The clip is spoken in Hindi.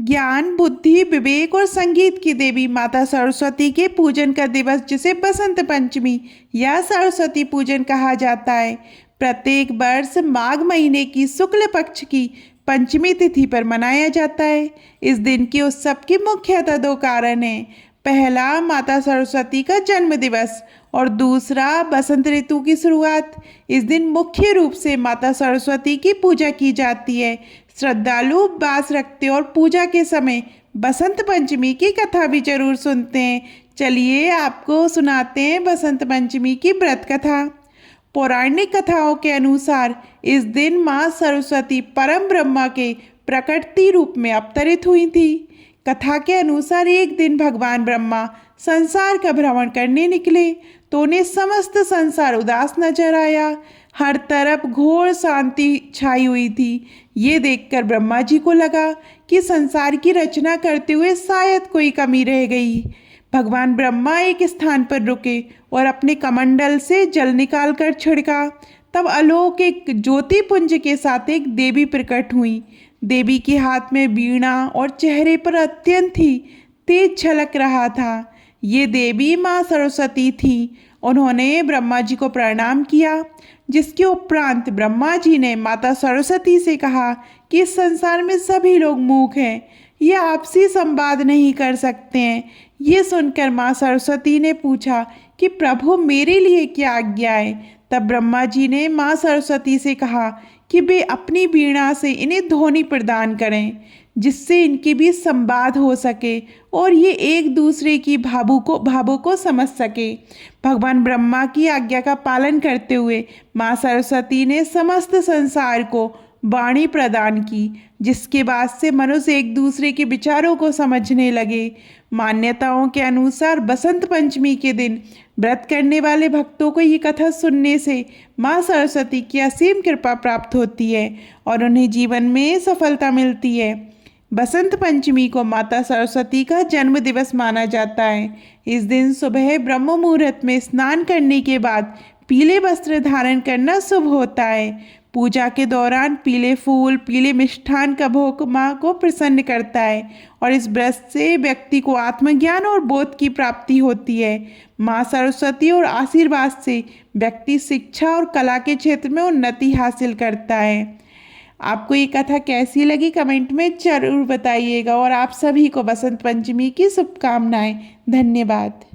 ज्ञान, बुद्धि, विवेक और संगीत की देवी माता सरस्वती के पूजन का दिवस, जिसे बसंत पंचमी या सरस्वती पूजन कहा जाता है, प्रत्येक वर्ष माघ महीने की शुक्ल पक्ष की पंचमी तिथि पर मनाया जाता है। इस दिन के उत्सव के मुख्यतः दो कारण हैं। पहला, माता सरस्वती का जन्म दिवस और दूसरा, बसंत ऋतु की शुरुआत। इस दिन मुख्य रूप से माता सरस्वती की पूजा की जाती है। श्रद्धालु उपवास रखते और पूजा के समय बसंत पंचमी की कथा भी जरूर सुनते हैं। चलिए आपको सुनाते हैं बसंत पंचमी की व्रत कथा। पौराणिक कथाओं के अनुसार इस दिन माँ सरस्वती परम ब्रह्मा के प्रकटति रूप में अवतरित हुई थी। कथा के अनुसार एक दिन भगवान ब्रह्मा संसार का भ्रमण करने निकले तो उन्हें समस्त संसार उदास नजर आया। हर तरफ घोर शांति छाई हुई थी। ये देखकर ब्रह्मा जी को लगा कि संसार की रचना करते हुए शायद कोई कमी रह गई। भगवान ब्रह्मा एक स्थान पर रुके और अपने कमंडल से जल निकालकर छिड़का। तब अलौकिक ज्योतिपुंज के साथ एक देवी प्रकट हुई। देवी के हाथ में वीणा और चेहरे पर अत्यंत ही तेज झलक रहा था। ये देवी माँ सरस्वती थी। उन्होंने ब्रह्मा जी को प्रणाम किया, जिसके उपरांत ब्रह्मा जी ने माता सरस्वती से कहा कि इस संसार में सभी लोग मूक हैं, ये आपसी संवाद नहीं कर सकते हैं। ये सुनकर माँ सरस्वती ने पूछा कि प्रभु मेरे लिए क्या आज्ञा है। तब ब्रह्मा जी ने माँ सरस्वती से कहा कि वे अपनी वीणा से इन्हें ध्वनि प्रदान करें, जिससे इनके बीच संवाद हो सके और ये एक दूसरे की भावों को समझ सके। भगवान ब्रह्मा की आज्ञा का पालन करते हुए माँ सरस्वती ने समस्त संसार को वाणी प्रदान की, जिसके बाद से मनुष्य एक दूसरे के विचारों को समझने लगे। मान्यताओं के अनुसार बसंत पंचमी के दिन व्रत करने वाले भक्तों को ये कथा सुनने से माँ सरस्वती की असीम कृपा प्राप्त होती है और उन्हें जीवन में सफलता मिलती है। बसंत पंचमी को माता सरस्वती का जन्म दिवस माना जाता है। इस दिन सुबह ब्रह्म मुहूर्त में स्नान करने के बाद पीले वस्त्र धारण करना शुभ होता है। पूजा के दौरान पीले फूल, पीले मिष्ठान का भोग माँ को प्रसन्न करता है और इस व्रत से व्यक्ति को आत्मज्ञान और बोध की प्राप्ति होती है। माँ सरस्वती और आशीर्वाद से व्यक्ति शिक्षा और कला के क्षेत्र में उन्नति हासिल करता है। आपको ये कथा कैसी लगी कमेंट में जरूर बताइएगा और आप सभी को बसंत पंचमी की शुभकामनाएं। धन्यवाद।